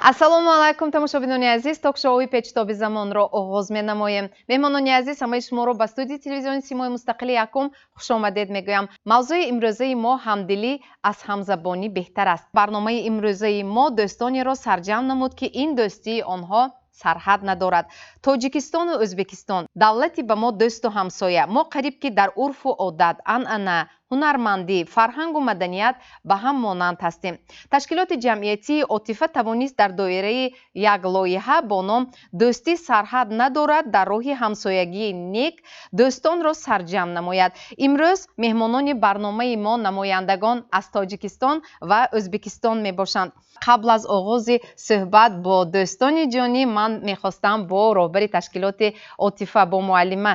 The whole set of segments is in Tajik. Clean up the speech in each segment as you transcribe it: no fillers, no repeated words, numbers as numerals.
ассалому алайкум тамошобинони азиз, ток-шоуи печтоби замонро оғоз менамоем. меҳмонони азиз, ҳамаи шуморо ба студияи телевизиони Симои Мустақили Якум хушомадед мегӯям. мавзӯи имрӯзаи мо ҳамдилӣ аз ҳамзабонӣ беҳтар аст. барномаи имрӯзаи мо дӯстонеро сарҷамъ намуд, ки ин дӯстии онҳо сарҳад надорад. тоҷикистону ӯзбекистон давлати ба мо дӯсту ҳамсоя. мо қариб ки дар урфу одат, анъана, ҳунармандӣ, фарҳангу маданият ба ҳам монанд ҳастем. ташкилоти ҷамъиятии Отифа тавонист дар доираи як лоиҳа бо ном дӯстӣ сарҳад надорад дар роҳи ҳамсоягии нек дӯстонро сарҷамъ намояд. имрӯз меҳмонони барномаи мо намояндагон аз Тоҷикистон ва Ӯзбекистон мебошанд. қабл аз оғози суҳбат бо дӯстони ҷонӣ ман мехостам бо роҳбари ташкилоти Отифа бо муаллима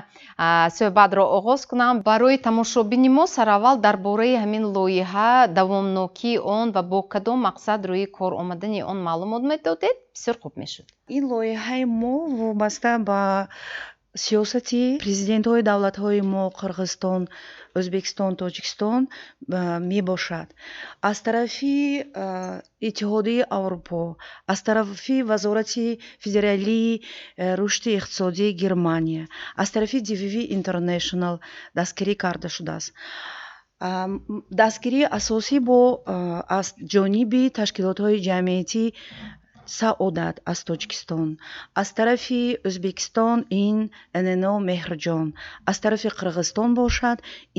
суҳбатро оғоз кунам. барои тамошобини мо сараввал дар бораи ҳамин лоиҳа, давомнокии он ва бо кадом мақсад рӯи кор омадани он маълумот медодед, бисёр хуб мешуд. ин лоиҳаи мо вобаста ба сиёсати президентҳои давлатҳои мо Қирғизистон, Ӯзбекистон, Тоҷикистон мебошад. аз тарафи иттиҳодии Аврупо, аз тарафи вазорати федералии рушди иқтисодии Германия, аз тарафи DVV International дастгирӣ карда шудааст. дастгирии асосӣ бо аз ҷониби ташкилотҳои ҷамъиятии Саодат аз Тоҷикистон, аз тарафи Ӯзбекистон ин ННО Меҳрҷон, аз тарафи Қирғизистон бошад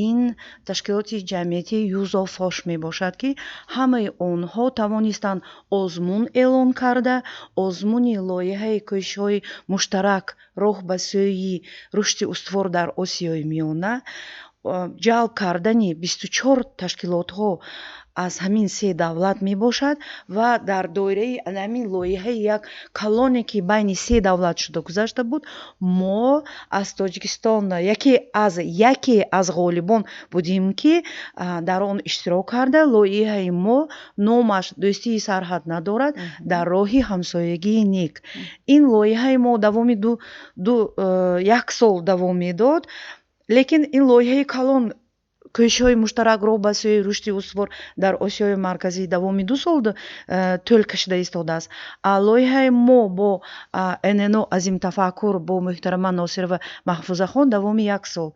ин ташкилоти ҷамъиятии Юзофош мебошад, ки ҳамаи онҳо тавонистанд озмун эълон карда, озмуни лоиҳаи кӯшишҳои муштарак роҳ ба сӯи рушди устувор дар Осиёи Миёна ҷалб кардани 24 ташкилотҳо аз ҳамин се давлат мебошад ва дар доираи ҳамин лоиҳаи як калоне ки байни се давлат шуда гузашта буд, мо аз Тоҷикистон яке аз ғолибон будем ки дар он иштирок карда. лоиҳаи мо номаш дӯстии сарҳад надорад дар роҳи ҳамсоягии нек. ин лоиҳаи мо давоми як сол давом медод, лекин ин лоиҳаи калон кӯшишҳои муштарак роҳ ба сӯи рушди устувор дар Осиёи марказӣ давоми 2 сол тӯл кашида истодааст. лоиҳаи мо бо ННО Азим Тафаккур бо муҳтарама Носирова Маҳфузахон давоми 1 сол.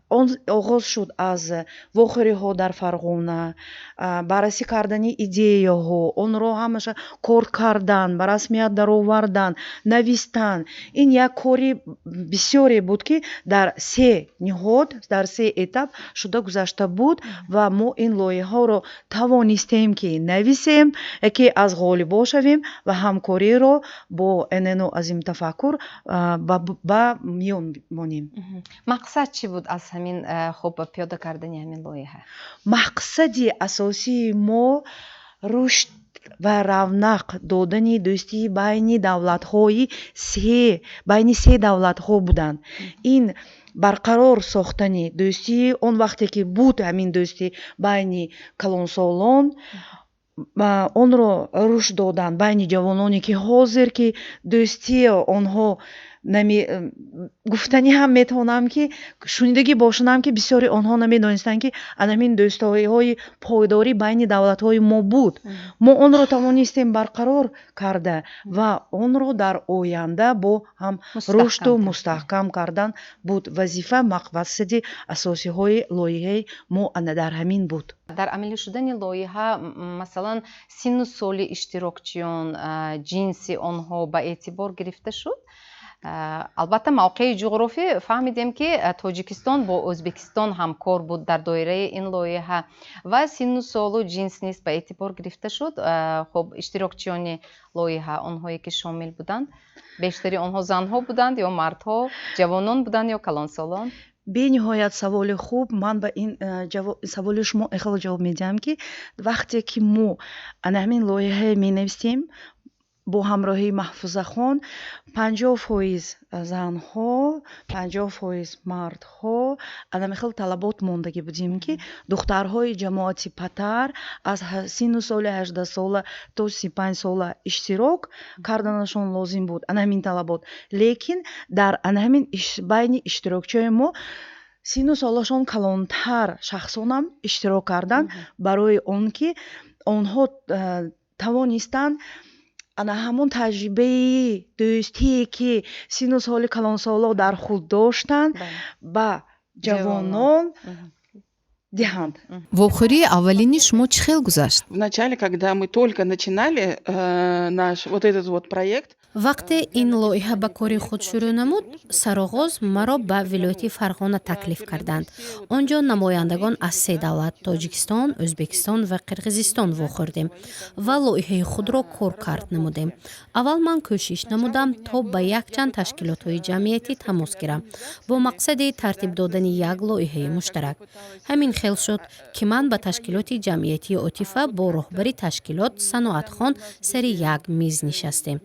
он оғоз шуд аз вохӯриҳо дар Фарғона, баррасӣ кардани идеяҳо, онро ҳамаша кор кардан, ба расмият даровардан, навистан. ин як кори бисёре буд ки дар се ниҳод, дар се этап шуда гузашта буд ва мо ин лоиҳаро тавонистем ки нависем, ки аз ғолибон шавем ва ҳамкориро бо ННО Азим Тафаккур ба миён монем. мақсад чӣ буд аз ҳамин хуб пиёда кардани ҳамин лоиҳа? мақсади асосии мо рушд ва равнақ додани дӯстии байни се давлатҳо буданд. ин барқарор сохтани дӯстӣ он вақте ки буд ҳамин дӯстӣ байни калонсолон, онро рушд додан байни ҷавононе ки ҳозир ки дӯстии онҳо гуфтанӣ ҳам метавонам ки шунидагӣ бошандам ки бисёри онҳо намедонистанд ки ҳамин дӯстиҳои пойдорӣ байни давлатҳои мо буд. мо онро тавонистем барқарор карда ва онро дар оянда бо ҳам рушду мустаҳкам кардан буд вазифа, мақсади асосиҳои лоиҳаи мо дар ҳамин буд. дар амалӣ шудани лоиҳа масалан синну соли иштирокчиён, ҷинси онҳо ба эътибор гирифта шуд? албатта мавқеи ҷуғрофӣ фаҳмидем ки Тоҷикистон бо Ӯзбекистон ҳамкор буд дар доираи ин лоиҳа ва синну солу ҷинс низ ба эътибор гирифта шуд. хуб иштирокчиёни лоиҳа онҳое ки шомил буданд, бештари онҳо занҳо буданд ё мардҳо, ҷавонон буданд ё калонсолон? бениҳоят саволи хуб. ман ба ин саволи шумо ихел ҷавоб медиҳам ки вақте ки мо ҳамин лоиҳа менавистем бо ҳамроҳии Маҳфузахон 50% занҳо, 50% мардҳо аламихел талабот мондагӣ будем ки духтарҳои ҷамоати патар аз синну соли 18 сола то 35 сола иштирок карданашон лозим буд ҳамин талабот. лекин дар ҳамин байни иштирокчиҳои мо синну солашон калонтар шахсонам иштирок карданд барои он ки онҳо тавонистанд ана ҳамон таҷрибаи дӯстие ки сину соли калонсоло дар худ доштанд ба ҷавонон диҳанд. вохӯрии аввалини шумо чӣ хел гузашт? Вначале, когда мы только начинали наш вот этот вот проект, вақте ин лоиҳа ба кори худ шурӯъ намуд, сароғоз маро ба вилояти Фарғона таклиф карданд. Он ҷо намояндагон аз 3 давлат Тоҷикистон, Ӯзбекистон ва Қирғизистон вохӯрдем ва лоиҳаи худро кор кард намудем. аввал ман кӯшиш намудам то ба якчанд ташкилотҳои ҷамъиятӣ тамос гирам бо мақсади тартиб додани як лоиҳаи муштарак. ҳамин хел шуд ки ман ба ташкилоти ҷамъиятии Отифа бо роҳбари ташкилот Саноатхон сари як миз нишастем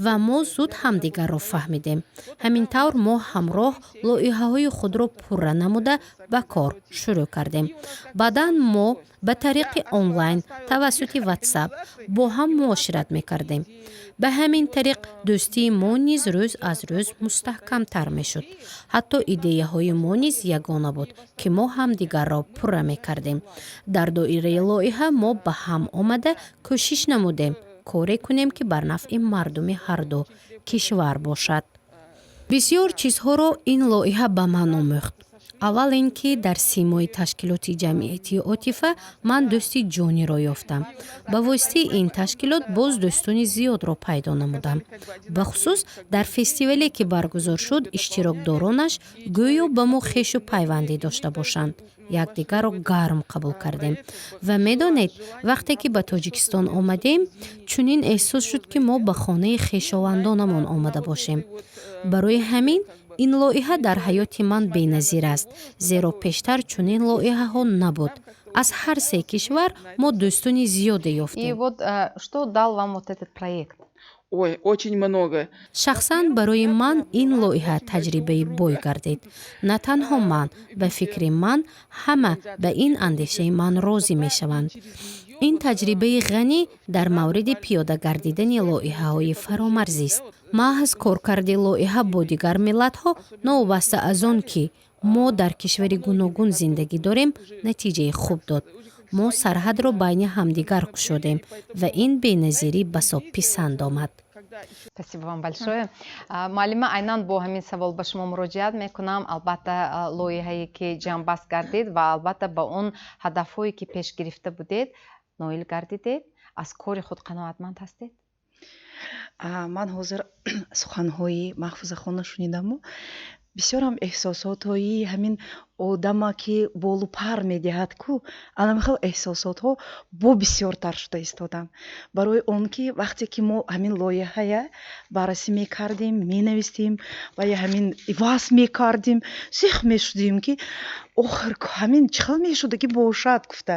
ва мо зуд ҳамдигарро фаҳмидем. ҳамин тавр мо ҳамроҳ лоиҳаҳои худро пурра намуда ба кор шурӯъ кардем. баъдан мо ба тариқи онлайн тавассути WhatsApp бо ҳам муошират мекардем. ба ҳамин тариқ дӯстии мо низ рӯз аз рӯз мустаҳкамтар мешуд. ҳатто идеяҳои мо низ ягона буд ки мо ҳамдигарро пурра мекардем. дар доираи лоиҳа мо ба ҳам омада кӯшиш намудем коре кунем ки бар нафъи мардуми ҳарду кишвар бошад. бисёр чизҳоро ин лоиҳа ба ман омӯхт. аввал ин ки дар симои ташкилоти ҷамъиятии Отифа ман дӯсти ҷониро ёфтам. ба воситаи ин ташкилот боз дӯстони зиёдро пайдо намудам. бахусус дар фестивале ки баргузор шуд, иштирокдоронаш гӯё ба мо хешу пайвандӣ дошта бошанд. якдигарро гарм қабул кардем ва медонед, вақте ки ба Тоҷикистон омадем, чунин эҳсос шуд ки мо ба хонаи хешовандонамон омада бошем. барои ҳамин ин лоиҳа дар ҳаёти ман беназир аст, зеро пештар чунин лоиҳаҳо набуд. аз ҳар се кишвар мо дӯстони зиёде ёфтем. И вот что дал вам вот этот проект? ой, очень много. шахсан барои ман ин лоиҳа таҷрибаи бой гардид. на танҳо ман, ба фикри ман, ҳама ба ин андешаи ман розӣ мешаванд. ин таҷрибаи ғанӣ дар мавриди пиёда гардидани лоиҳаҳои фаромарзист. маҳз коркарди лоиҳа бо дигар миллатҳо новобаста аз он ки мо дар кишвари гуногун зиндагӣ дорем, натиҷаи хуб дод. мо сарҳадро байни ҳамдигар кушодем ва ин беназирӣ басоб писанд омад. Спасибо вам большое. Муаллима, айнан бо ҳамин савол ба шумо муроҷиат мекунам. Албатта лоиҳае ки ҷамъбаст гардид ва албатта ба он ҳадафҳое ки пеш гирифта будед ноил гардидед? аз кори худ қаноатманд ҳастед? ман ҳозир суханҳои маҳфузахона шунидаму бисёрам эҳсосотҳои ҳамин одама ки болу пар медиҳад ку анамихел эҳсосотҳо бо бисёртар шуда истодам. барои он ки вақте ки мо ҳамин лоиҳая баррасӣ мекардем, менавистем ва я ҳамин васф мекардем, сих мешудем ки охир ҳамин чӣ хел мешуда ки бошад гуфта.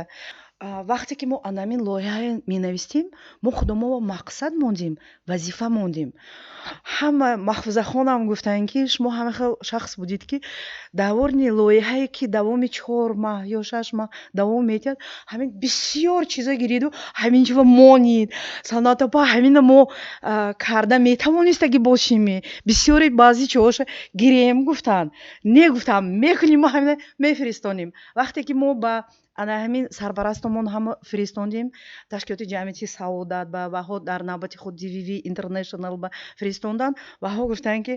вақте ки мо анамин лоиҳая менавистем, мо худомон мақсад мондем, вазифа мондем. ҳама маҳфузахонам гуфтанд ки шумо ҳама хел шахс будед ки даворни лоиҳае ки давоми 4 маҳ ё 6 маҳ давом медиҳад, ҳамин бисёр чизо гириду ҳамин чизо монид. санатопа ҳамина мо карда метавонистаги бошем. бисёри баъзи чиҳоша гирем гуфтанд. не гуфтам мекунем, мо ҳамина мефиристонем. вақте ки мо ба ана ҳамин сарпарастомон ҳама фиристондем, ташкилоти ҷамъияти Саодат ба ваҳо дар навбати худ DVV International ба фиристондан. ваҳо гуфтанд ки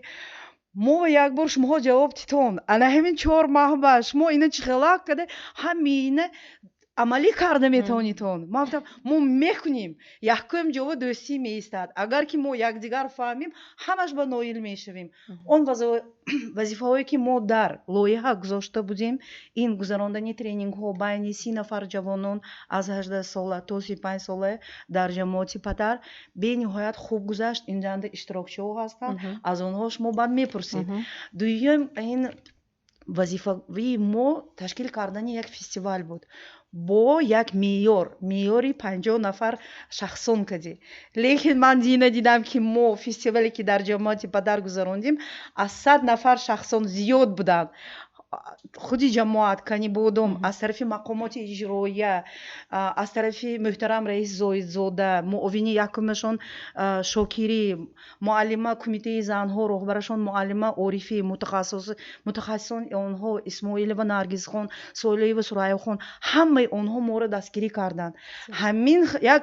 мо як бор шумоҳо ҷавоб титон, ана ҳамин 4 маҳ ба шумо ина чӣ хелак када ҳамина амалӣ карда метавонитон. ман гуфтам мо мекунем. якоим ҷово дӯстӣ меистад. агар ки мо якдигар фаҳмем, ҳамаш ба ноил мешавем. он вазифаҳое ки мо дар лоиҳа гузошта будем, ин гузарондани тренингҳо байни 30 нафар ҷавонон аз 18 сола то 35 сола дар ҷамоати Патар бениҳоят хуб гузашт. инҷанда иштирокчиҳо ҳастанд, аз онҳо шумо баъд мепурсед. дуюм ин вазифаи мо ташкил кардани як фестивал буд бо як меъёри 50 нафар шахсон кади. лекин ман дина дидам ки мо фестивале ки дар ҷамоати Патар гузарондем аз 100 нафар шахсон зиёд буданд. худи ҷамоат кани бодом аз тарафи мақомоти иҷроия аз тарафи муҳтарам раис зоидзода муовини якумашон шокирӣ муаллима кумитаи занҳо роҳбарашон муаллима орифӣ мутахассисони онҳо исмоилова наргизхон солиева сурайёхон ҳамаи онҳо моро дастгирӣ карданд ҳамин як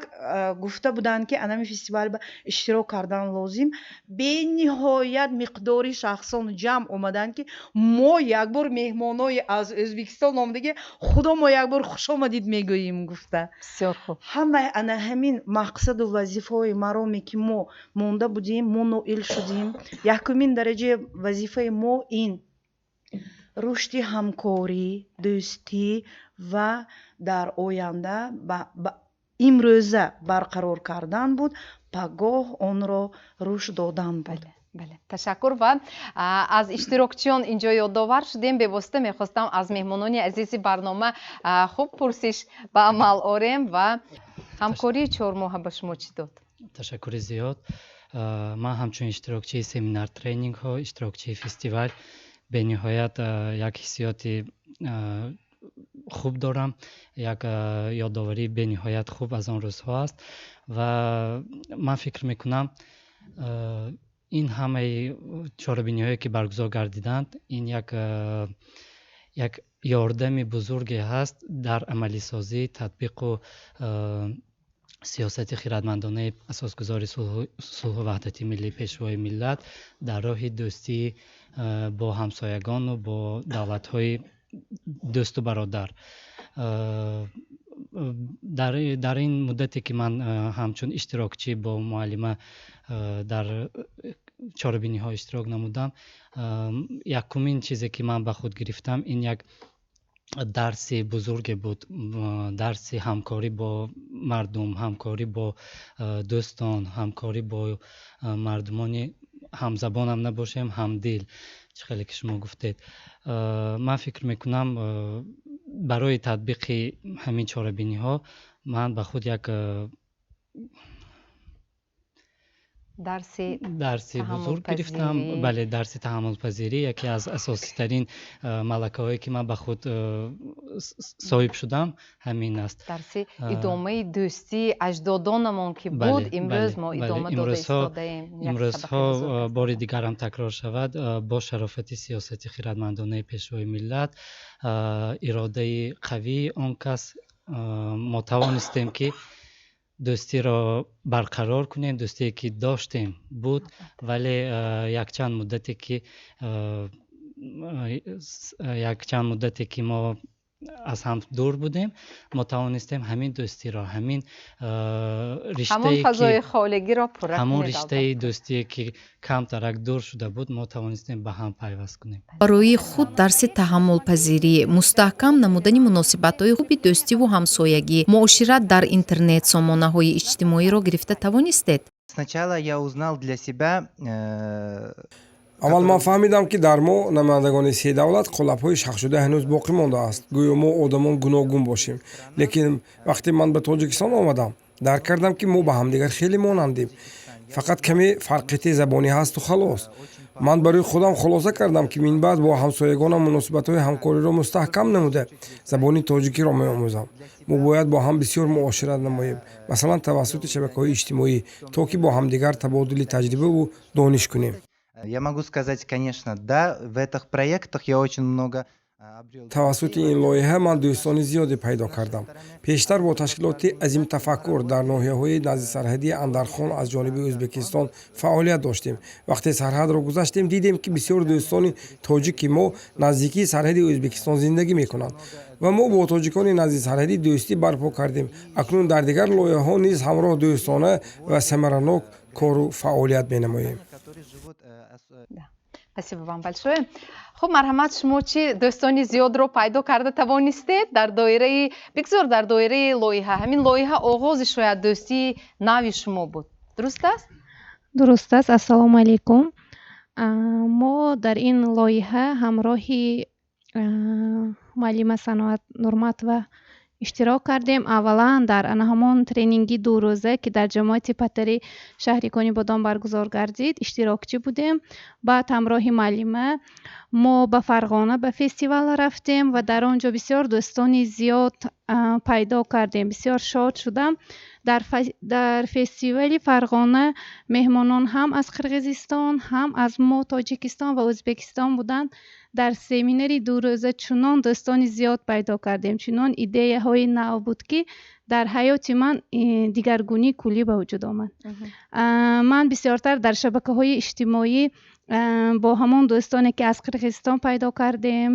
гуфта буданд ки анами фестивал ба иштирок кардан лозим бениҳоят миқдори шахсон ҷамъ омаданд ки мо якбор меҳмонои аз Ӯзбекистон омадаги худо мо якбор хушомадид мегӯем гуфта бисёр хуб ҳамаи ана ҳамин мақсаду вазифаҳои мароме ки мо монда будем мо ноил шудем якумин дараҷаи вазифаи мо ин рушди ҳамкорӣ дӯстӣ ва дар оянда имрӯза барқарор кардан буд пагоҳ онро рушд додан буд. бале ташаккур ва аз иштирокчиён инҷо ёдовар шудем бевосита мехостам аз меҳмонони азизи барнома хуб пурсиш ба амал орем ва ҳамкории 4 моҳа ба шумо чӣ дод? Ташаккури зиёд. Ман ҳамчун иштирокчии семинар тренингҳо иштирокчии фестивал бениҳоят як ҳиссиёти хуб дорам як ёдоварии бениҳоят хуб аз он рӯзҳо аст ва ман фикр мекунам ин ҳамаи чорабиниҳое ки баргузор гардиданд ин як ёрдами бузурге ҳаст дар амалисозӣ татбиқу сиёсати хиратмандонаи асосгузори сулҳу ваҳдати миллӣ пешвои миллат дар роҳи дӯстӣ бо ҳамсоягону бо давлатҳои дӯсту бародар. дар ин муддате ки ман ҳамчун иштирокчӣ бо муаллима дар чорабиниҳо иштирок намудам якумин чизе ки ман ба худ гирифтам ин як дарси бузурге буд дарси ҳамкорӣ бо мардум ҳамкорӣ бо дӯстон ҳамкорӣ бо мардумони ҳамзабонам набошем ҳамдил чӣ хеле ки шумо гуфтед ман фикр мекунам барои татбиқи ҳамин чорабиниҳо ман ба худ як дарси бузург гирифтам бале дарси таҳаммулпазирӣ яке аз асоситарин малакаҳое ки ман ба худ соҳиб шудам ҳамин аст дарси идомаи дӯстӣ аҷдодонамон ки буд имрӯз мо идома дода истодаем имрӯзҳо бори дигар ҳам такрор шавад бо шарофати сиёсати хиратмандонаи пешвои миллат иродаи қавии он кас мо тавонистем ки дӯстиро барқарор кунем дӯстие ки доштем буд вале якчанд муддате ки мо аз ҳам дур будем мо тавонистем ҳамин дӯстиро ҳамин риштаи дӯстие ки камтарак дур шуда буд мо тавонистем ба ҳам пайваст кунем. барои худ дарси таҳаммулпазирӣ мустаҳкам намудани муносибатҳои хуби дӯстиву ҳамсоягӣ муошират дар интернет сомонаҳои иҷтимоиро гирифта тавонистед? Сначала я узнал для себя аввал ман фаҳмидам ки дар мо намояндагони се давлат қолабҳои шахшуда ҳанӯз боқӣ мондааст гӯё мо одамон гуногун бошем лекин вақте ман ба тоҷикистон омадам дарк кардам ки мо ба ҳамдигар хеле монандем фақат каме фарқияти забонӣ ҳасту халос ман барои худам хулоса кардам ки минбаъд бо ҳамсоягонам муносибатҳои ҳамкориро мустаҳкам намуда забони тоҷикиро меомӯзам мо бояд бо ҳам бисёр муошират намоем масалан тавассути шабакаҳои иҷтимоӣ то ки бо ҳамдигар табодули таҷрибаву дониш кунем. Я могу сказать, конечно, да, в этих проектах я очень много тавассути ин лоиҳа ман дӯстони зиёде пайдо кардам. Пештар бо ташкилоти азим тафаккур дар ноҳияҳои наздисарҳадии Андархон аз ҷониби Ӯзбекистон фаъолият доштем. Вақте сарҳадро гузаштем дидем ки бисёр дӯстони тоҷики мо наздикии сарҳади Ӯзбекистон зиндагӣ мекунанд ва мо бо тоҷикони наздисарҳадӣ дӯстӣ барпо кардем. Акнун дар дигар лоиҳаҳо низ ҳамроҳ дӯстона ва самаранок кору фаъолият менамоем. спасибо вам большое. хуб марҳамат шумо чӣ дӯстони зиёдро пайдо карда тавонистед дар доираи бигзор дар доираи лоиҳа ҳамин лоиҳа оғози шояд дӯстии нави шумо буд дуруст аст? дуруст аст. ассалому алайкум. мо дар ин лоиҳа ҳамроҳи муаллима Саноат Нурматова иштирок кардем. Аввалан дар ҳамон тренинги дурӯза ки дар ҷамоати патари шаҳри Кони Бодом баргузор гардид иштирокчӣ будем. Баъд ҳамроҳи муаллима мо ба Фарғона ба фестивал рафтем ва дар он ҷо бисёр дӯстони зиёд пайдо кардем. Бисёр шод шудам. дар фестивали Фарғона меҳмонон ҳам аз Қирғизистон, ҳам аз мо Тоҷикистон ва Ӯзбекистон буданд. дар семинари дурӯза чунон дӯстони зиёд пайдо кардем, чунон идеяҳои нав буд ки дар ҳаёти ман дигаргунии куллӣ ба вуҷуд омад. Ман бисёртар дар шабакаҳои иҷтимоӣ бо ҳамон дӯстоне ки аз Қирғизистон пайдо кардем,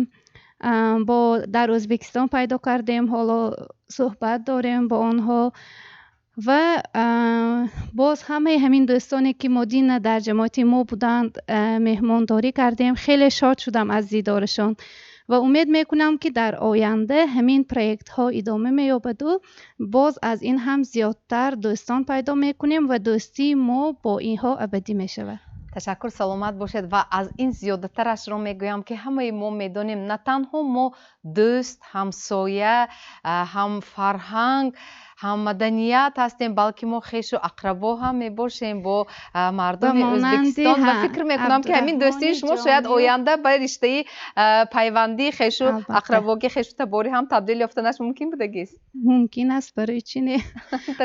дар Ӯзбекистон пайдо кардем, ҳоло суҳбат дорем бо онҳо ва боз ҳамаи ҳамин дӯстоне ки модина дар ҷамоати мо буданд меҳмондорӣ кардем. Хеле шод шудам аз дидорашон ва умед мекунам ки дар оянда ҳамин проектҳо идома меёбаду боз аз ин ҳам зиёдтар дӯстон пайдо мекунем ва дӯстии мо бо инҳо абадӣ мешавад. ташаккур, саломат бошед ва аз ин зиёдатарашро мегӯям ки ҳамаи мо медонем на танҳо мо дӯст, ҳамсоя, ҳам фарҳанг, ҳам маданият ҳастем, балки мо хешу ақрабо ҳам мебошем бо мардуми Ӯзбекистон ва фикр мекунам ки ҳамин дӯстии шумо шояд оянда ба риштаи пайвандии хешу ақрабоги хешу таборӣ ҳам табдил ёфтанаш мумкин будагист. мумкин аст, барои чӣ не.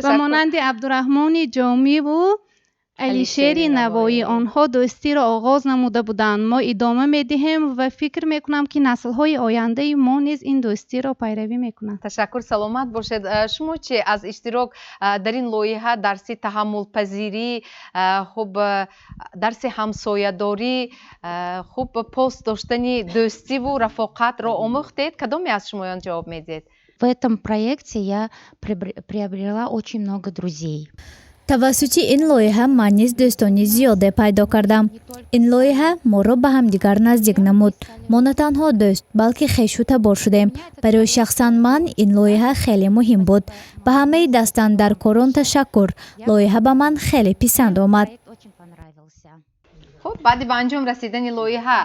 ва монанди Абдураҳмони Ҷомиву Алишери Навоӣ онҳо дӯстиро оғоз намуда буданд. Мо идома медиҳем ва фикр мекунам ки наслҳои ояндаи мо низ ин дӯстиро пайравӣ мекунанд. ташаккур, саломат бошед. шумо чӣ аз иштирок дар ин лоиҳа дарси таҳаммулпазирӣ, хуб дарси ҳамсоядорӣ, хуб пост доштани дӯстиву рафоқатро омӯхтед? Кадоме аз шумоён ҷавоб медиҳед? В этом проекте я приобрела очень много друзей. тавассути ин лоиҳа ман низ дӯстони зиёде пайдо кардам. Ин лоиҳа моро ба ҳамдигар наздик намуд. Мо на танҳо дӯст, балки хешу табор шудем. Барои шахсан ман ин лоиҳа хеле муҳим буд. Ба ҳамаи дастандаркорон ташаккур. Лоиҳа ба ман хеле писанд омад. хуб, баъди ба анҷом расидани лоиҳа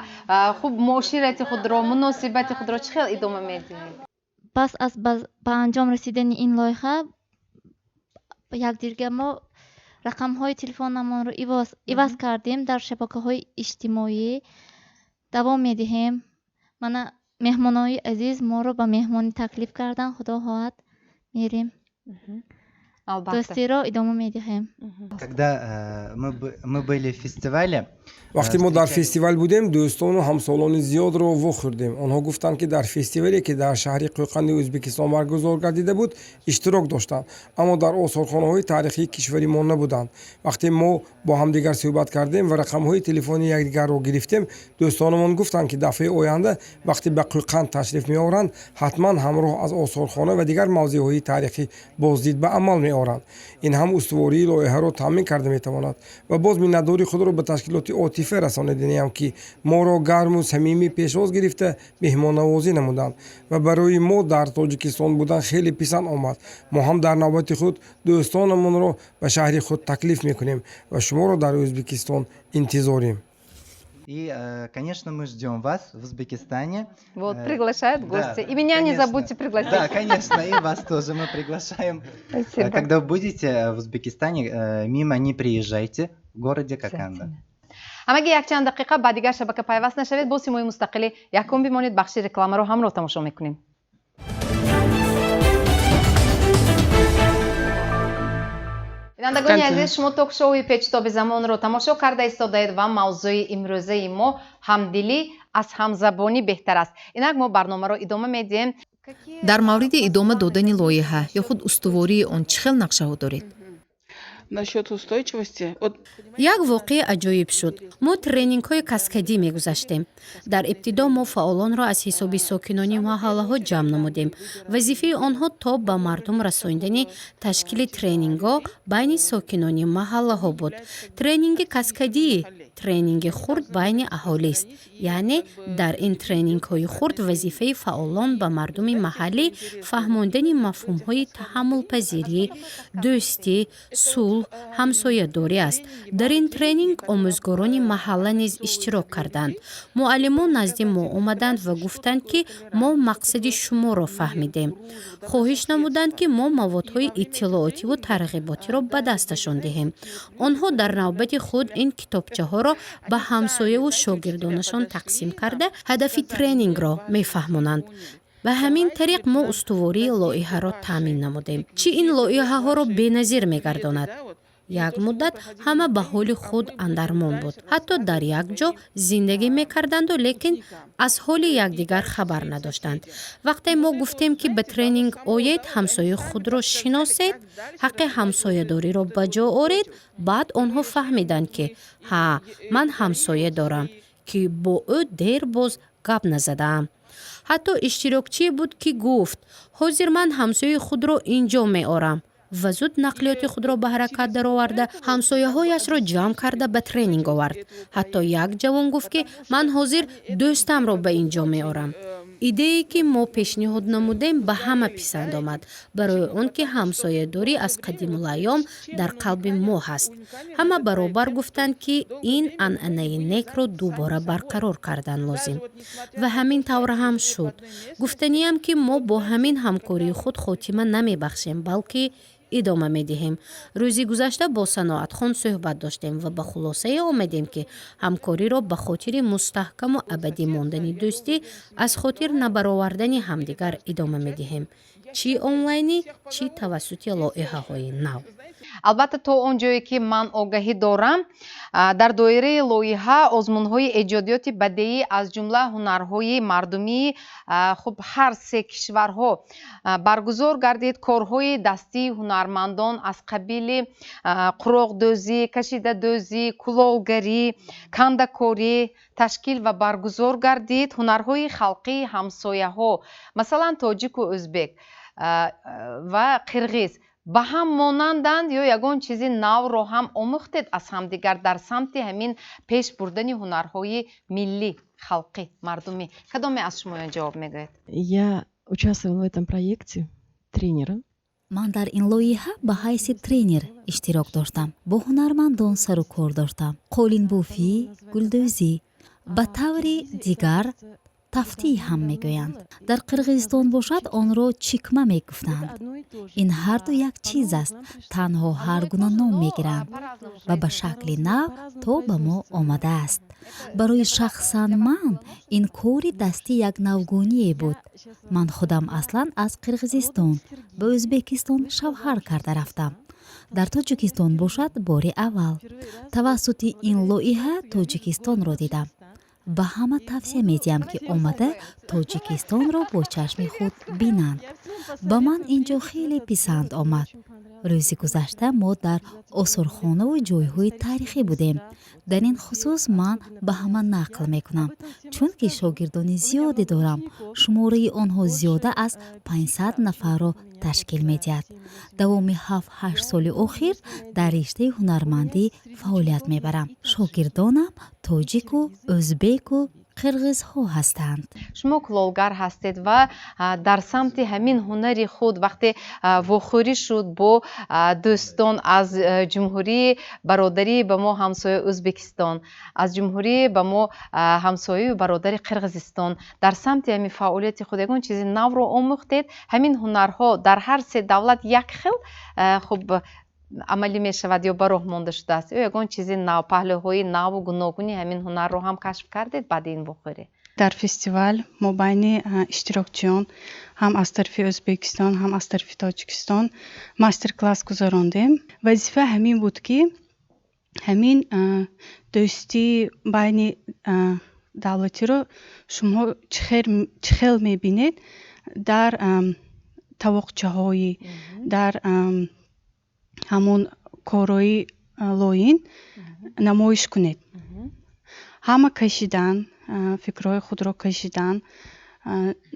хуб муоширати худро, муносибати худро чӣ хел идома медиҳед? Пас аз ба анҷом расидани ин лоиҳа якдигарга мо рақамҳои телефонамонро иваз кардем, дар шабакаҳои иҷтимоӣ давом медиҳем. Мана меҳмонои азиз моро ба меҳмонӣ таклиф кардан, худо хоҳад мерем. Дӯстиро идома медиҳем. Когда мы были в фестивале, вақте мо дар фестивал будем, дӯстону ҳамсолони зиёдро вохӯрдем. Онҳо гуфтанд ки дар фестивале ки дар шаҳри Қӯйқанди Ӯзбекистон баргузор гардида буд, иштирок доштанд, аммо дар осорхонаҳои таърихии кишвари мо набуданд. Вақте мо бо ҳамдигар суҳбат кардем ва рақамҳои телефони якдигарро гирифтем, дӯстонамон гуфтанд ки дафъаи оянда вақте ба Қӯйқан ташриф меоранд, ҳатман ҳамроҳ аз осорхона ва дигар мавзеъҳои таърихӣ боздид ба амал меоранд. ин ҳам устувории лоиҳаро таъмин карда метавонад ва боз миннатдории худро ба ташкилоти отифа расонидем ки моро гарму самимӣ пешвоз гирифта меҳмоннавозӣ намуданд ва барои мо дар Тоҷикистон будан хеле писанд омад. Мо ҳам дар навбати худ дӯстонамонро ба шаҳри худ таклиф мекунем ва шуморо дар Ӯзбекистон интизорем. И, конечно, мы ждем вас в Узбекистане. Вот, приглашают гости. И меня не забудьте пригласить. Да, конечно, и вас тоже мы приглашаем. Спасибо. Когда вы будете в Узбекистане, мимо не приезжайте, в городе Коканда. ҳамаги якчанд дақиқа ба дигар шабака пайваст нашавед. бо Симои Мустақилӣ якум бимонед. бахши рекламаро ҳамроҳ тамошо мекунем. бинандагони азиз, шумо ток-шоуи печтоби замонро тамошо карда истодаед ва мавзӯи имрӯзаи мо ҳамдилӣ аз ҳамзабонӣ беҳтар аст. инак мо барномаро идома медиҳем. дар мавриди идома додани лоиҳа ё худ устувории он чӣ хел нақшаҳо доред? Насчет устойчивости. як воқеъ аҷоиб шуд. мо тренингҳои каскадӣ мегузаштем. дар ибтидо мо фаъолонро аз ҳисоби сокинони маҳаллаҳо ҷамъ намудем. вазифаи онҳо то ба мардум расонидани ташкили тренингҳо байни сокинони маҳаллаҳо буд. тренинги каскадӣ тренинги хурд байни аҳолист. Яъне дар ин тренингҳои хурд вазифаи фаъолон ба мардуми маҳаллӣ фаҳмондани мафҳумҳои таҳаммулпазирӣ, дӯстӣ, сулҳ, ҳамсоядорӣ аст. Дар ин тренинг омӯзгорони маҳалла низ иштирок карданд. муаллимон назди мо омаданд ва гуфтанд, ки мо мақсади шуморо фаҳмидем. хоҳиш намуданд, ки мо маводҳои иттилоотиву тарғиботиро ба дасташон диҳем. онҳо дар навбати худ ин китобчаҳоро ба ҳамсояву шогирдонашон тақсим карда ҳадафи тренингро мефаҳмонанд. ба ҳамин тариқ мо устувории лоиҳаро таъмин намудем. чӣ ин лоиҳаҳоро беназир мегардонад? як муддат ҳама ба ҳоли худ андармон буд. ҳатто дар як ҷо зиндагӣ мекарданду лекин аз ҳоли якдигар хабар надоштанд. вақте мо гуфтем, ки ба тренинг оед, ҳамсояи худро шиносед, ҳаққи ҳамсоядориро ба ҷо оред, баъд онҳо фаҳмиданд, ки ҳа, ман ҳамсоя дорам, ки бо ӯ дер боз гап назадаам. ҳатто иштирокчие буд, ки гуфт, ҳозир ман ҳамсояи худро ин ҷо меорам ва зуд нақлиёти худро ба ҳаракат дароварда ҳамсояҳояшро ҷамъ карда ба тренинг овард. ҳатто як ҷавон гуфт, ки ман ҳозир дӯстамро ба ин ҷо меорам. идее, ки мо пешниҳод намудем, ба ҳама писанд омад, барои он ки ҳамсоядорӣ аз қадимулайём дар қалби мо ҳаст. ҳама баробар гуфтанд, ки ин анъанаи некро дубора барқарор кардан лозим. ва ҳамин тавр ҳам шуд. гуфтаниам, ки мо бо ҳамин ҳамкории худ хотима намебахшем, балки идома медиҳем. рӯзи гузашта бо Саноатхон суҳбат доштем ва ба хулосае омадем, ки ҳамкориро ба хотири мустаҳкаму абадӣ мондани дӯстӣ аз хотир набаровардани ҳамдигар идома медиҳем. чӣ онлайнӣ, чӣ тавассути лоиҳаҳои нав. албатта то он ҷое ки ман огаҳӣ дорам, дар доираи лоиҳа озмунҳои эҷодиёти бадеӣ аз ҷумла ҳунарҳои мардумӣ хуб ҳар се кишварҳо баргузор гардид. корҳои дастии ҳунармандон аз қабили қуроқдӯзӣ, кашидадӯзӣ, кулолгарӣ, кандакорӣ ташкил ва баргузор гардид. ҳунарҳои халқии ҳамсояҳо, масалан тоҷику ӯзбек ва қирғиз ба ҳам монанданд ё ягон чизи навро ҳам омӯхтед аз ҳамдигар дар самти ҳамин пеш бурдани ҳунарҳои миллӣ, халқӣ, мардумӣ? кадоме аз шумо ҷавоб мегӯед? Я участвовала в этом проекте тренером. ман дар ин лоиҳа ба ҳайси тренер иштирок доштам. бо ҳунармандон сару кор доштам. қолинбофӣ, гулдӯзӣ, ба таври дигар тафтӣ ҳам мегӯянд. дар қирғизистон бошад, онро чикма мегуфтанд. ин ҳарду як чиз аст. танҳо ҳар гуна ном мегиранд ва ба шакли нав то ба мо омадааст. барои шахсан ман ин кори дастӣ як навгоние буд. ман худам аслан аз қирғизистон ба ӯзбекистон шавҳар карда рафтам. дар тоҷикистон бошад, бори аввал тавассути ин лоиҳа тоҷикистонро дидам. ба ҳама тавсия медиҳам, ки омада тоҷикистонро бо чашми худ бинанд. ба ман ин ҷо хеле писанд омад. рӯзи гузашта мо дар осорхонаву ҷойҳои таърихӣ будем. дар ин хусус ман ба ҳама нақл мекунам, чунки шогирдони зиёде дорам. шумораи онҳо зиёда аз 500 нафарро ташкил медиҳад. давоми 7-8 соли охир дар риштаи ҳунармандӣ фаъолият мебарам. шогирдонам тоҷику, ӯзбеку, қирғизҳо ҳастанд. шумо кулолгар ҳастед ва дар самти ҳамин ҳунари худ вақте вохӯрӣ шуд бо дӯстон аз ҷумҳурии бародарии ба мо ҳамсоя Ӯзбекистон, аз ҷумҳурии ба мо ҳамсояи бародари Қирғизистон, дар самти ҳамин фаъолияти худ ягон чизи навро омӯхтед? ҳамин ҳунарҳо дар ҳар се давлат як хел хуб амалӣ мешавад ё ба роҳ монда шудааст, ё ягон чизи нав, паҳлӯҳои наву гуногуни ҳамин ҳунарро ҳам кашф кардед баъди ин вохӯрӣ? дар фестивал мо байни иштирокчиён ҳам аз тарафи Ӯзбекистон, ҳам аз тарафи Тоҷикистон мастер-класс гузарондем. вазифа ҳамин буд, ки ҳамин дӯстӣ байни давлатиро шумо чӣ хел мебинед дар тавоқчаҳои, дар ҳамон корҳои лоин намоиш кунед. ҳама кашидан, фикрҳои худро кашидан,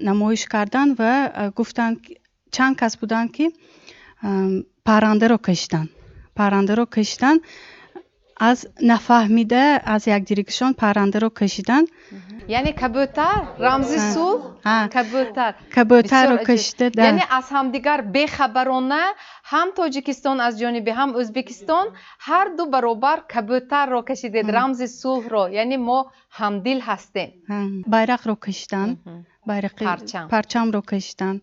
намоиш кардан ва гуфтанд, чанд кас буданд, ки паррандаро кашидан. аз нафаҳмида аз якдигирашон паррандаро кашидан. یعنی کبوتر رمز صلح کبوتر رو کشیده یعنی از همدیگر بخبرانه هم تاجیکستان از جانب هم ازبکستان هر دو برابر کبوتر رو کشیدید رمز صلح رو یعنی ما همدل هستیم bayrak رو کشیدن پرچم رو کشیدن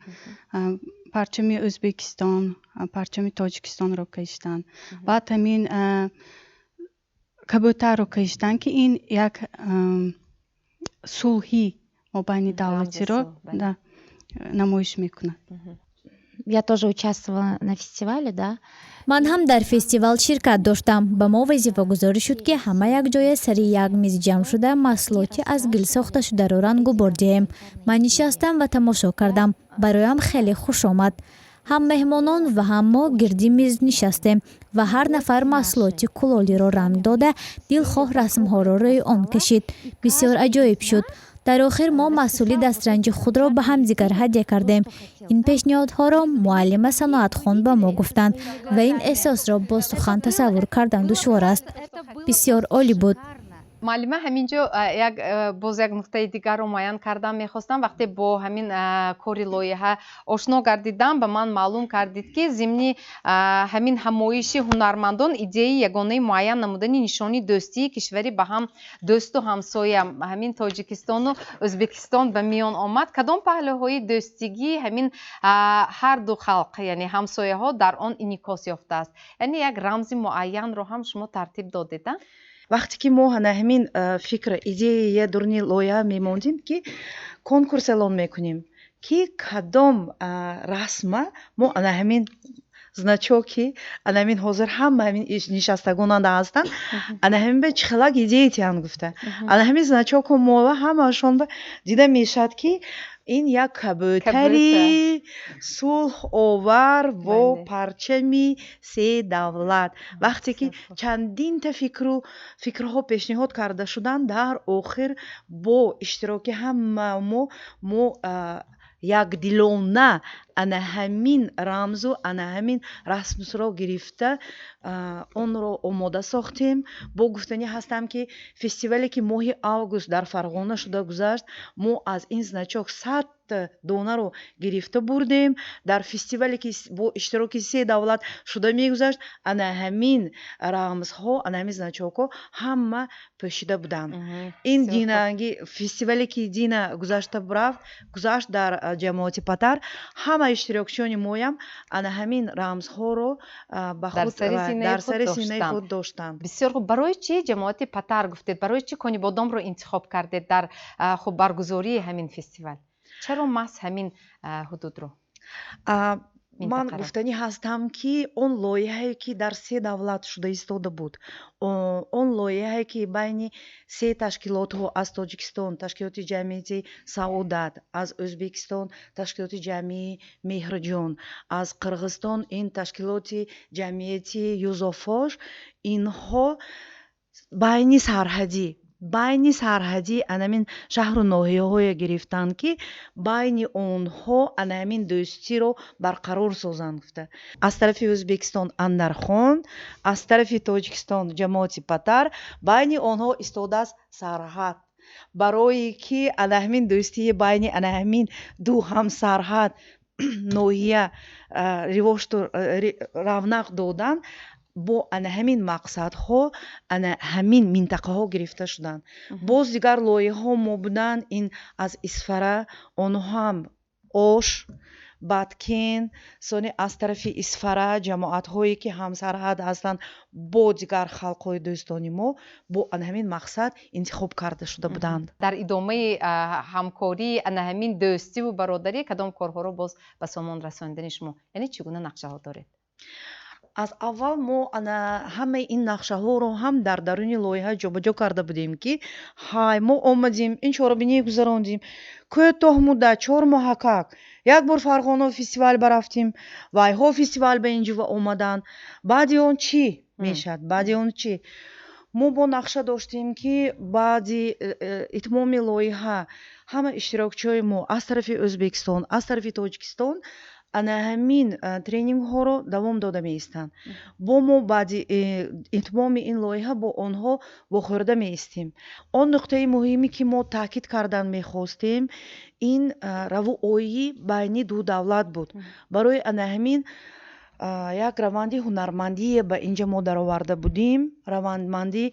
پرچم ازبکستان پرچم تاجیکستان رو کشیدن بعد همین کبوتر رو کشیدن که این یک صلحی مابین دولتی رو намоиш мекунад. Я тоже участвовала на фестивале, да? ман ҳам дар фестивал ширкат доштам. ба мо вазифагузорӣ шуд ки ҳама якҷоя сари як миз ҷамъ шуда маҳсулоти аз гил сохта шударо рангу бор диҳем. ман нишастам ва тамошо кардам. бароям хеле хуш омад. ҳам меҳмонон ва ҳам мо гирди миз нишастем ва ҳар нафар маҳсулоти кулолиро ранг дода дилхоҳ расмҳоро рӯи он кашид. бисёр аҷоиб шуд. дар охир мо маҳсули дастранҷи худро ба ҳамдигар ҳадя кардем. ин пешниҳодҳоро муаллима саноатхон ба мо гуфтанд ва ин эҳсосро бо сухан тасаввур кардан душвор аст. бисёр олӣ буд. معلمه همینجا باز یک نقطه دیگر رو معین کردم میخواستم وقتی با همین کاری لایحه آشنا گردیدم به من معلوم کردید که ضمن همین همایش هنرمندان ایده یگانه معین نمودن نشانی دوستی کشوری به هم دوست و همسایه همین تاجیکستان و ازبکستان به میان آمد. کدام پهلوهای دوستگی همین هر دو خلق یعنی همسایه ها در آن انعکاس یافته است؟ یعنی یک رمز معین رو هم شما ترتیب دادید؟ вақте ки мо ана ҳамин фикр идея дурни лоиҳа мемондем ки конкурс эълон мекунем ки кадом расма мо ана ҳамин значоки ана ҳамин ҳозир ҳама ҳамин нишастагонанда ҳастанд ана ҳамин ба чӣ хелак идея тиян гуфта ана ҳамин значоку мова ҳамаашон дида мешад ки ин як кабутари сулҳовар бо парчами се давлат. вақте ки чандинта фикрҳо пешниҳод карда шуданд дар охир бо иштироки ҳама мо якдилона ана ҳамин рамзу ана ҳамин расмро гирифта онро омода сохтем. бо гуфтанӣ ҳастам ки фестивале ки моҳи август дар фарғона шуда гузашт мо аз ин значок 100 донаро гирифта бурдем. дар фестивале ки бо иштироки 3 давлат шуда мегузашт ана ҳамин рамзҳо ана ҳамин значокҳо ҳама пӯшида буданд. ин динанги фестивале ки дина гузашт дар ҷамоати патар ҳама иштирокчиёни моям ана ҳамин рамзҳоро ба худ дар сари синаи худ доштанд. бисёр хуб. барои чӣ ҷамоати патар гуфтед? барои чӣ кони бодомро интихоб кардед дар баргузории ҳамин фестивал? чаро маҳз ҳамин ҳудудро? ман гуфтанӣ ҳастам ки он лоиҳае ки дар 3 давлат шуда истода буд он лоиҳае ки байни 3 ташкилотҳо аз тоҷикистон ташкилоти ҷамъияти саодат аз ӯзбекистон ташкилоти ҷамъии меҳрҷон аз қирғизистон ин ташкилоти ҷамъияти юзофош инҳо байни сарҳадӣ анамин шаҳру ноҳияҳое гирифтанд ки байни онҳо анамин дӯстиро барқарор созанд гуфта. аз тарафи ӯзбекистон андархон аз тарафи тоҷикистон ҷамоати патар байни онҳо истодааст сарҳад барое ки анаҳамин дӯстии байни анаҳамин ду ҳамсарҳад ноҳия ривошту равнақ додан бо ана ҳамин мақсадҳо ана ҳамин минтақаҳо гирифта шуданд. боз дигар лоиҳаҳо мо буданд ин аз исфара онҳо ҳам ош баткен сони аз тарафи исфара ҷамоатҳое ки ҳамсарҳад ҳастанд бо дигар халқҳои дӯстони мо бо ана ҳамин мақсад интихоб карда шуда буданд. дар идомаи ҳамкорӣ ана ҳамин дӯстиву бародарӣ кадом корҳоро боз ба сомон расонидани шумо яъне чӣ гуна нақшаҳо доред? аз аввал мо ана ҳамаи ин нақшаҳоро ҳам дар даруни лоиҳа ҷобаҷо карда будем ки ҳай мо омадем ин чорабиние гузарондем кӯтоҳ муддат 4 моҳакак як бор фарғона фестивал барафтем вайҳо фестивал ба инҷува омаданд баъди он чӣ мешад баъди он чӣ мо бо нақша доштем ки баъди итмоми лоиҳа ҳама иштирокчиҳои мо аз тарафи ӯзбекистон аз тарафи тоҷикистон ана ҳамин тренингҳоро давом дода меистанд. бо мо баъди итмоми ин лоиҳа бо онҳо вохӯрда меистем. он нуқтаи муҳиме ки мо таъкид кардан мехостем ин равуоии байни ду давлат буд. барои ана ҳамин як раванди ҳунармандие ба инҷа мо дароварда будем. равандмандӣ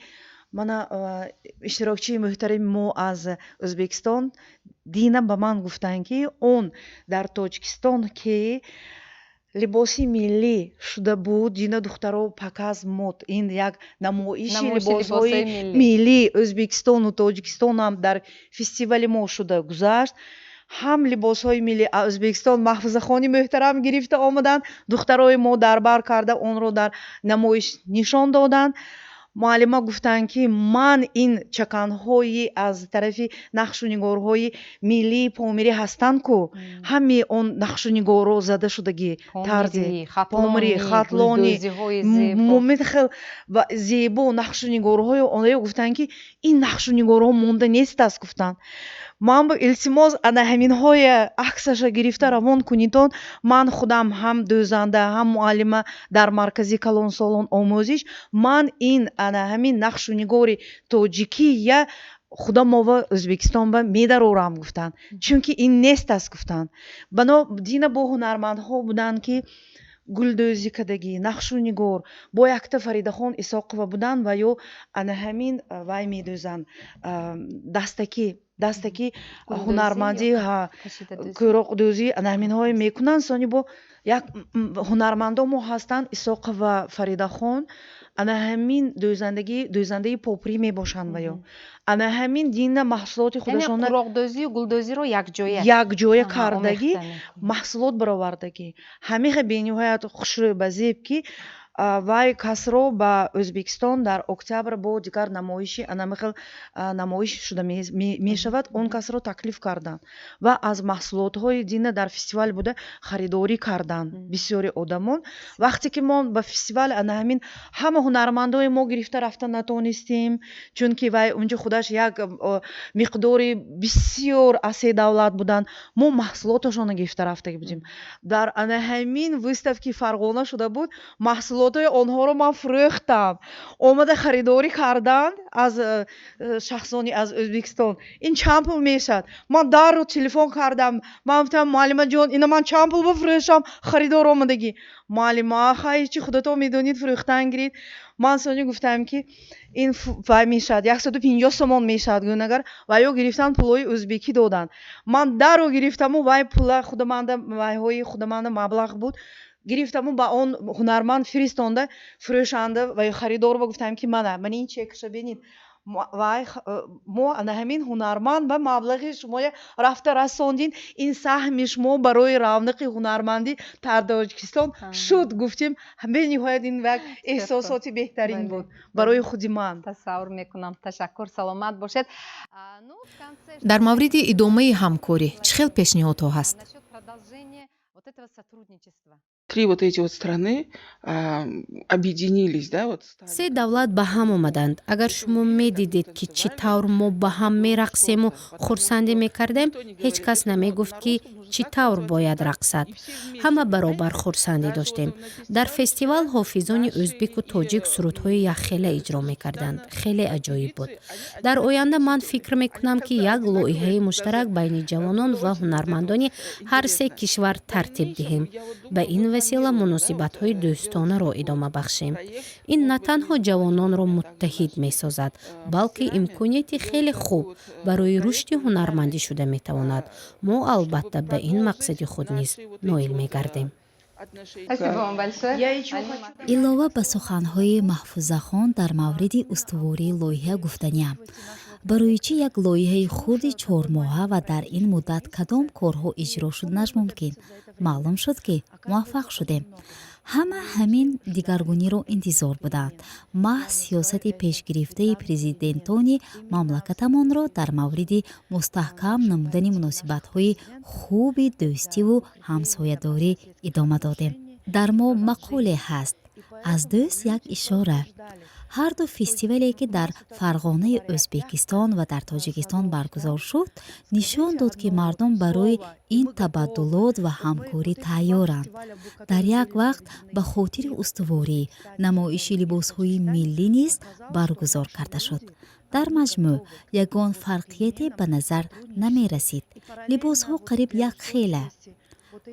мана иштирокчии муҳтарами мо аз Ӯзбекистон Дина ба ман гуфтанд ки он дар Тоҷикистон ки либоси миллӣ шуда буд, Дина духтаро паказ мод. Ин як намоиши либосҳои миллӣ Ӯзбекистону Тоҷикистонам дар фестивали мо шуда гузашт. ҳам либосҳои милли Ӯзбекистон маҳфузахони муҳтарам гирифта омаданд, духтарои мо дарбар карда онро дар намоиш нишон доданд. муаллима гуфтанд ки ман ин чаканҳои аз тарафи нақшунигорҳои миллии помирӣ ҳастанд ку ҳами он нақшунигорро зада шудаги тарзи помирӣ, хатлони мумитхел ва зебо нақшунигорҳои онро гуфтанд ки ин нақшунигорҳо монда нест аст гуфтанд. ман ба илтимос ана ҳаминҳои аксаша гирифта равон кунитон. ман худам ҳам дӯзанда, ҳам муаллима дар маркази калонсолон омӯзиш. ман ин ана ҳамин нақшунигори тоҷикия худам ова Ӯзбекистон ба медарорам гуфтанд. чунки ин нест аст гуфтанд. бано Дина бо ҳунармандҳо буданд ки гулдӯзӣ кардагӣ, нақшунигор бо якта Фаридахон Исоқова буданд ва ё ана ҳамин вай медӯзанд дастаки ҳунармандӣ кӯроқдӯзӣ ана ҳаминҳое мекунанд. сони бо як ҳунармандо мо ҳастанд Исоқова Фаридахон ана ҳамин дӯзандаи попрӣ мебошанд ва ё ана ҳамин Дина маҳсулоти худашона қуроқдӯзию гулдӯзиро якҷоя кардагӣ маҳсулот баровардагӣ ҳамиха бениҳоят хушрӯй ба зеб ки вай касро ба Ӯзбекистон дар октябр бо дигар намоиши анамихел намоиш шуда мешавад. он касро таклиф карданд ва аз маҳсулотҳои Дина дар фестивал буда харидорӣ карданд бисёри одамон. вақте ки мо ба фестивал ана ҳамин ҳама ҳунармандои мо гирифта рафта натонистем, чунки вай унҷа худаш як миқдори бисёр аз се давлат буданд. мо маҳсулоташона гирифта рафта будем. дар ана ҳамин выставки Фарғона шуда буд. маҳсулотҳои онҳоро ман фурӯхтам. омада харидорӣ карданд аз шахсони аз Ӯзбекистон. ин чанд пул мешад? ман даррӯ телефон кардам. ман гуфтам муаллима ҷон ина ман чанд пул бифурӯшам? харидор омадагӣ. муаллима хай чи худато медонид фурӯхтан гирид. ман сони гуфтам ки ин вай мешад 150 сомон мешад гӯнагар ва ё гирифтан пулои ӯзбекӣ доданд. ман даррӯ гирифтаму вай пула худаманда вайҳои худаманда маблағ буд. гирифтаму ба он ҳунарманд фиристонда фурӯшанда ва ё харидорро гуфтам ки мана ин чекша бинед. вай мо ана ҳамин ҳунарманд ба маблағи шумо рафта расондин. ин саҳми шумо барои равнақи ҳунармандӣ дар Тоҷикистон шуд. гуфтем бениҳоят ин як эҳсосоти беҳтарин буд барои худи ман. тасаввур мекунам. ташаккур, саломат бошед. дар мавриди идомаи ҳамкорӣ чӣ хел пешниҳодҳо ҳаст? Три вот эти вот страны объединились, да, вот. се давлат ба ҳам омаданд. агар шумо медидед ки чӣ тавр мо ба ҳам мерақсему хурсандӣ мекардем, ҳеҷ кас намегуфт ки чӣ тавр бояд рақсад. ҳама баробар хурсандӣ доштем. дар фестивал ҳофизони ӯзбеку тоҷик сурудҳои яххела иҷро мекарданд. хеле аҷоиб буд. дар оянда ман фикр мекунам ки як лоиҳаи муштарак байни ҷавонон ва ҳунармандони ҳар се кишвар тартиб диҳем. ба ин васила муносибатҳои дӯстонаро идома бахшем. ин на танҳо ҷавононро муттаҳид месозад, балки имконияти хеле хуб барои рушди ҳунармандӣ шуда метавонад. мо албатта ба ин мақсади худ низ ноил мегардем. илова ба суханҳои маҳфузахон дар мавриди устувории лоиҳа гуфтаниям. барои чӣ як лоиҳаи хурди 4 моҳа ва дар ин муддат кадом корҳо иҷро шуднаш мумкин? маълум шуд ки муваффақ шудем. ҳама ҳамин дигаргуниро интизор буданд. маҳз сиёсати пешгирифтаи президентони мамлакатамонро дар мавриди мустаҳкам намудани муносибатҳои хуби дӯстиву ҳамсоядорӣ идома додем. дар мо мақоле ҳаст: аз дӯст як ишора. ҳар ду фестивале ки дар фарғонаи ӯзбекистон ва дар тоҷикистон баргузор шуд нишон дод ки мардум барои ин табаддулот ва ҳамкорӣ тайёранд. дар як вақт ба хотири устуворӣ намоиши либосҳои миллӣ низ баргузор карда шуд. дар маҷмӯъ ягон фарқияте ба назар намерасид. либосҳо қариб якхела.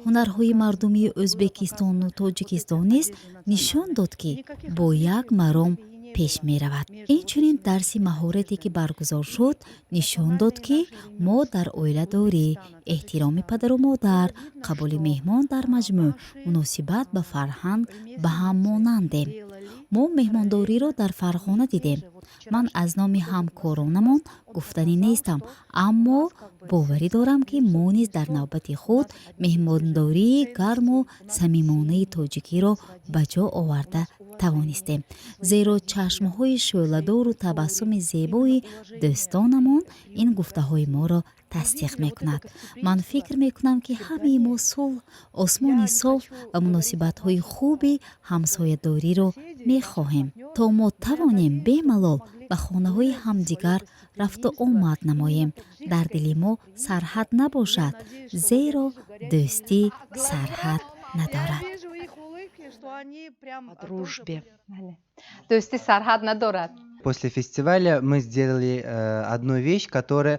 ҳунарҳои мардумии ӯзбекистону тоҷикистон низ нишон дод ки бо як маром пеш меравад. инчунин дарси маҳорате ки баргузор шуд нишон дод ки мо дар оиладорӣ, эҳтироми падару модар, қабули меҳмон дар маҷмӯъ, муносибат ба фарҳанг ба ҳам монандем. мо меҳмондориро дар Фарғона дидем. ман аз номи ҳамкоронамон гуфтанӣ нестам, аммо боварӣ дорам ки мо низ дар навбати худ меҳмондории гарму самимонаи тоҷикиро ба ҷо оварда тавонистем. зеро чашмҳои шӯладору табассуми зебои дӯстонамон ин гуфтаҳои моро тасдиқ мекунад. ман фикр мекунам ки ҳамаи мо сулҳ, осмони соф ва муносибатҳои хуби ҳамсоядориро мехоҳем, то мо тавонем бемалол ба хонаҳои ҳамдигар рафту омад намоем. дар дили мо сарҳад набошад, зеро дӯстӣ сарҳад надорад. дӯстӣ сарҳад надорад. После фестиваля мы сделали одну вещь, которая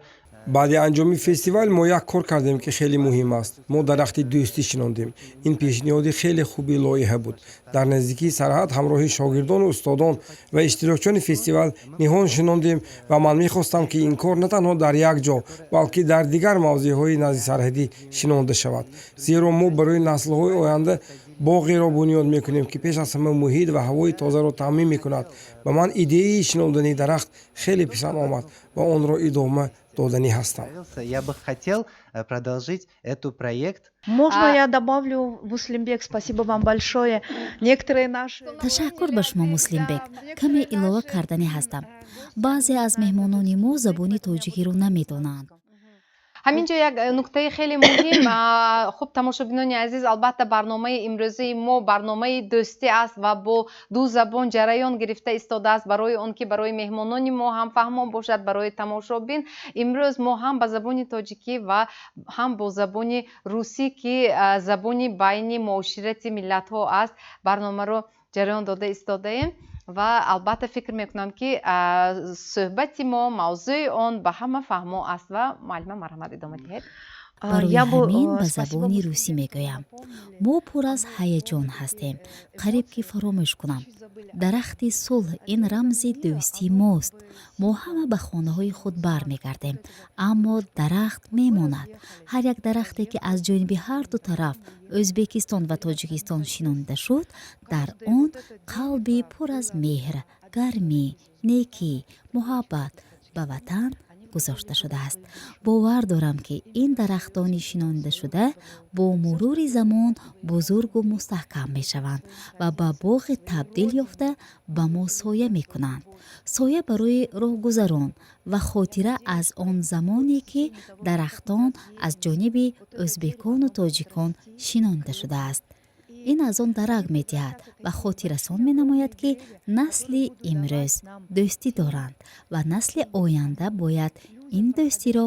баъди анҷоми фестивал мо як кор кардем ки хеле муҳим аст. мо дарахти дӯстӣ шинондем. ин пешниҳоди хеле хуби лоиҳа буд. дар наздикии сарҳад ҳамроҳи шогирдону устодон ва иштирокчиёни фестивал ниҳон шинондем ва ман мехостам ки ин кор на танҳо дар як ҷо, балки дар дигар мавзеъҳои наздисарҳадӣ шинонда шавад. зеро мо барои наслҳои оянда боғеро бунёд мекунем ки пеш аз ҳама муҳит ва ҳавои тозаро таъмин мекунад. ба ман идеяи шинондани дарахт хеле писанд омад ва онро идома доданӣ ҳастам. я бы хотел продолжить этот проект. Можно я добавлю, Муслимбек, спасибо вам большое. Некоторые наши... ташаккур ба шумо Муслимбек. каме илова карданӣ ҳастам. баъзе аз меҳмонони мо забони тоҷикиро намедонанд. ҳамин ҷо як нуктаи хеле муҳим. хуб, тамошобинони азиз, албатта барномаи имрӯзаи мо барномаи дӯстӣ аст ва бо ду забон ҷараён гирифта истодааст барои он ки барои меҳмонони мо ҳам фаҳмон бошад, барои тамошобин. имрӯз мо ҳам ба забони тоҷикӣ ва ҳам бо забони русӣ ки забони байни муоширати миллатҳо аст, барномаро ҷараён дода истодаем. ва албатта фикр мекунам ки суҳбати мо мавзӯи он ба ҳама фаҳмо аст ва муаллима марҳамат идома диҳед. барои ҳамин ба забони русӣ мегӯям. мо пур аз ҳаяҷон ҳастем. қариб ки фаромӯш кунам. дарахти сулҳ ин рамзи дӯстии мост. мо ҳама ба хонаҳои худ бармегардем, аммо дарахт мемонад. ҳар як дарахте ки аз ҷониби ҳар ду тараф ӯзбекистон ва тоҷикистон шинонида шуд, дар он қалби пур аз меҳр, гармӣ, некӣ, муҳаббат ба ватан гузошта шудааст. бовар дорам ки ин дарахтони шинонида шуда бо мурури замон бузургу мустаҳкам мешаванд ва ба боғи табдил ёфта ба мо соя мекунанд. соя барои роҳгузарон ва хотира аз он замоне ки дарахтон аз ҷониби ӯзбекону тоҷикон шинонида шудааст. ин аз он дарак медиҳад ва хотиррасон менамояд ки насли имрӯз дӯстӣ доранд ва насли оянда бояд ин дӯстиро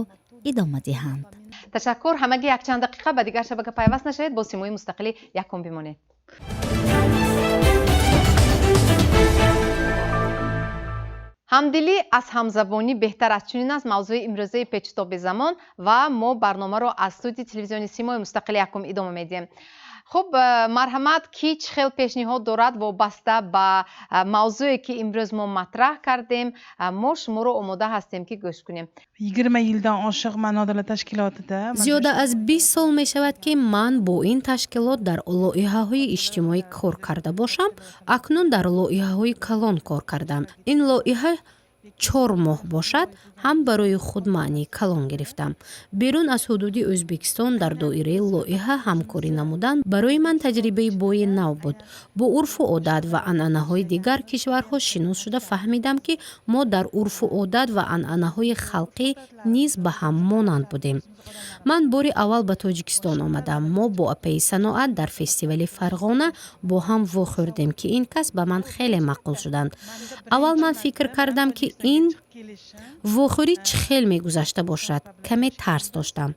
идома диҳанд. ташаккур. ҳамагӣ якчанд дақиқа ба дигар шабака пайваст нашавед. бо симои мустақилӣ якум бимонед. ҳамдилӣ аз ҳамзабонӣ беҳтар аз чунин аст мавзӯи имрӯзаи печтоби замон ва мо барномаро аз студияи телевизиони симои мустақилӣ якум идома медиҳем. хуб, марҳамат, ки чӣ хел пешниҳод дорад вобаста ба мавзӯе ки имрӯз мо матраҳ кардем, мо шуморо омода ҳастем ки гӯш кунем. 20 yildan oshiq ma'nodalar tashkilotida зиёда аз 20 сол мешавад ки ман бо ин ташкилот дар лоиҳаҳои иҷтимоӣ кор карда бошам. акнун дар лоиҳаҳои калон кор кардам. ин лоиҳа 4 моҳ бошад, ҳам барои худ маънии калон гирифтам. берун аз ҳудуди Ӯзбекистон дар доираи лоиҳа ҳамкорӣ намудан барои ман таҷрибаи бои нав буд. бо урфу одат ва анъанаҳои дигар кишварҳо шинос шуда фаҳмидам ки мо дар урфу одат ва анъанаҳои халқӣ низ ба ҳам монанд будем. ман бори аввал ба тоҷикистон омадам. мо бо апаи саноат дар фестивали Фарғона бо ҳам вохӯрдем ки ин кас ба ман хеле маъқул шуданд. аввал ман фикр кардам ки ин вохӯрӣ чӣ хел мегузашта бошад. каме тарс доштам.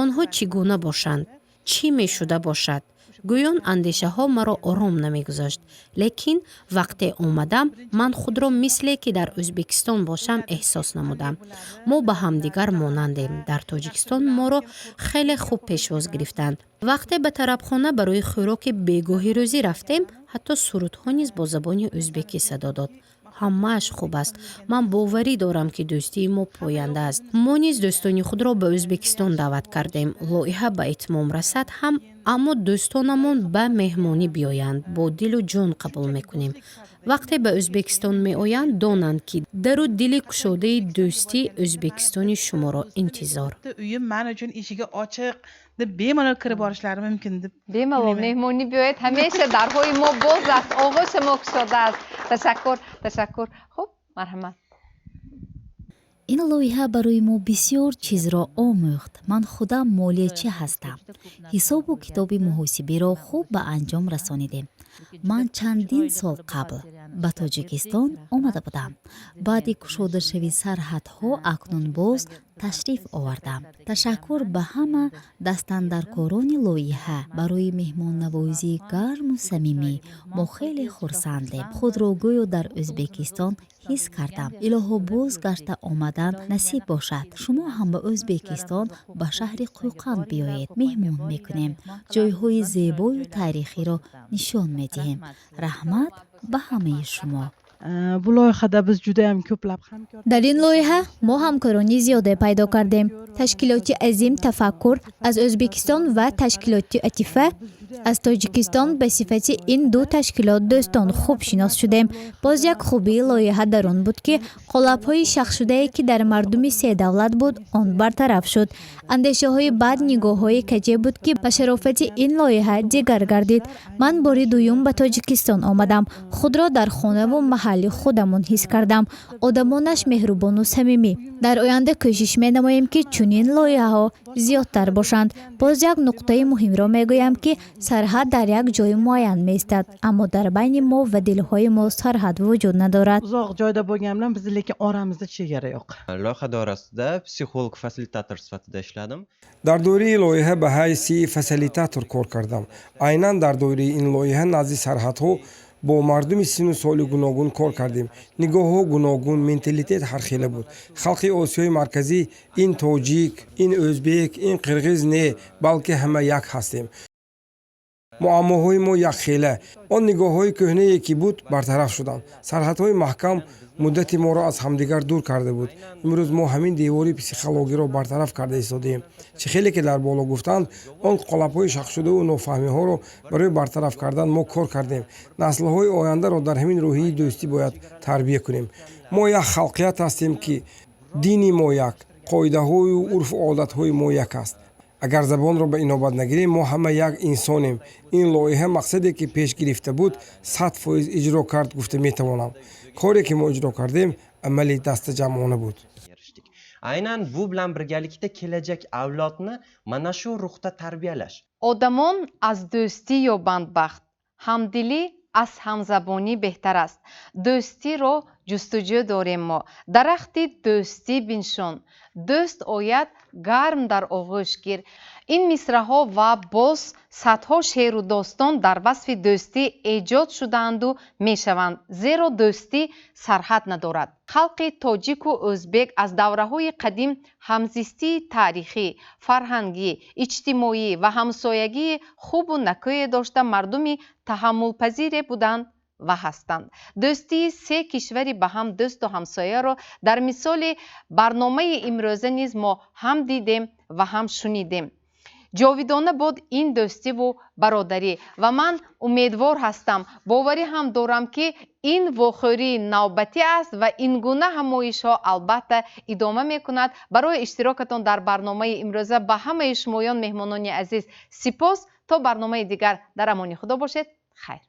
онҳо чӣ гуна бошанд, чӣ мешуда бошад. гӯён андешаҳо маро ором намегузашт. лекин вақте омадам, ман худро мисле ки дар Ӯзбекистон бошам эҳсос намудам. мо ба ҳамдигар монандем. дар Тоҷикистон моро хеле хуб пешвоз гирифтанд. вақте ба тарабхона барои хӯроки бегоҳирӯзӣ рафтем, ҳатто сурудҳо низ бо забони ӯзбекӣ садо дод. ҳамааш хуб аст. ман боварӣ дорам ки дӯстии мо поянда аст. мо низ дӯстони худро ба Ӯзбекистон даъват кардем. лоиҳа ба итмом расад ҳам, аммо дӯстонамон ба меҳмонӣ биёянд. бо дилу ҷон қабул мекунем. вақте ба Ӯзбекистон меоянд, донанд ки дару дили кушодаи дӯстии Ӯзбекистони шуморо интизор. uyim men uchun eshigi ochiq deb bemalol kirib borishlari mumkin deb bemalol mehmonӣ биёед. ҳамеша дарҳои мо боз аст. оғӯш мо кушода аст. ташаккур. хуб, марҳамат. ин лоиҳа барои мо бисёр чизро омӯхт. ман худам молиячӣ ҳастам. ҳисобу китоби муҳосибиро хуб ба анҷом расонидем. ман чандин сол қабл ба Тоҷикистон омада будам. баъди кушодашави сарҳадҳо акнун боз ташриф овардам. ташаккур ба ҳама дастандаркорони лоиҳа барои меҳмоннавозии гарму самимӣ. мо хеле хурсандем. худро гӯё дар Ӯзбекистон ҳис кардам. илоҳо боз гашта омадан насиб бошад. шумо ҳам ба Ӯзбекистон ба шаҳри Қӯқан биёед. меҳмон мекунем. ҷойҳои зебою таърихиро нишон медиҳем. раҳмат ба ҳамаи шумо. бу лоиҳада биз ҷудоям кӯплаб дар ин лоиҳа мо ҳамкорони зиёде пайдо кардем. ташкилоти азим тафаккур аз Ӯзбекистон ва ташкилоти атифа аз Тоҷикистон ба сифати ин ду ташкилот дӯстон хуб шинос шудем. боз як хубии лоиҳа дар он буд ки қолабҳои шахшудае ки дар мардуми се давлат буд, он бартараф шуд. андешаҳои бад, нигоҳҳои каҷе буд ки ба шарофати ин лоиҳа дигар гардид. ман бори дуюм ба Тоҷикистон омадам. худро дар хонаву маҳалли худамон ҳис кардам. одамонаш меҳрубону самимӣ. дар оянда кӯшиш менамоем ки чунин лоиҳаҳо зиёдтар бошанд. боз як нуқтаи муҳимро мегӯям ки сарҳад дар як ҷои муайян меистад, аммо дар байни мо ва дилҳои мо сарҳад вуҷуд надорад. uzoq joyda bo'lganim bilan biz lekin oramizda chegara yo'q. loyiha doirasida psixolog fasilitator sifatida ishladim. дар доираи лоиҳа ба ҳайси фасилитатор кор кардам. айнан дар доираи ин лоиҳа назди сарҳадҳо бо мардуми сину соли гуногун кор кардем. нигоҳҳо гуногун, менталитет ҳархела буд. халқи осиёи марказӣ, ин тоҷик, ин ӯзбек, ин қирғиз не, балки ҳама як ҳастем. муаммоҳои мо якхела. он нигоҳҳои кӯҳнае ки буд бартараф шуданд. сарҳадҳои маҳкам муддати моро аз ҳамдигар дур карда буд. имрӯз мо ҳамин девори психологиро бартараф карда истодем. чӣ хеле ки дар боло гуфтанд, он қолабҳои шахшудаву нофаҳмиҳоро барои бартараф кардан мо кор кардем. наслҳои ояндаро дар ҳамин рӯҳии дӯстӣ бояд тарбия кунем. мо як халқият ҳастем ки дини мо як, қоидаҳою урфу одатҳои мо як аст. агар забонро ба инобат нагирем, мо ҳама як инсонем. ин лоиҳа мақсаде ки пеш гирифта буд 100% иҷро кард гуфта метавонам. коре ки мо иҷро кардем амали дастаҷамъона буд. aynan bu bilan birgalikda kelajak avlodni mana shu ruhda tarbiyalash. одамон аз дӯстӣ ёбанд бахт. ҳамдилӣ аз ҳамзабонӣ беҳтар аст. дӯстиро ҷустуҷӯ дорем мо. дарахти дӯстӣ биншон. дӯст ояд гарм дар оғӯш гир. ин мисраҳо ва боз садҳо шеъру достон дар васфи дӯстӣ эҷод шудаанду мешаванд, зеро дӯстӣ сарҳад надорад. халқи тоҷику ӯзбек аз давраҳои қадим ҳамзистии таърихӣ, фарҳангӣ, иҷтимоӣ ва ҳамсоягии хубу накӯе дошта мардуми таҳаммулпазире буданд ва ҳастанд. дӯстии се кишвари ба ҳам дӯсту ҳамсояро дар мисоли барномаи имрӯза низ мо ҳам дидем ва ҳам шунидем. ҷовидона бод ин дӯстиву бародарӣ ва ман умедвор ҳастам, боварӣ ҳам дорам ки ин вохӯрии навбатӣ аст ва ин гуна ҳамоишҳо албатта идома мекунад. барои иштирокатон дар барномаи имрӯза ба ҳамаи шумоён меҳмонони азиз сипос. то барномаи дигар дар амони худо бошед. хайр.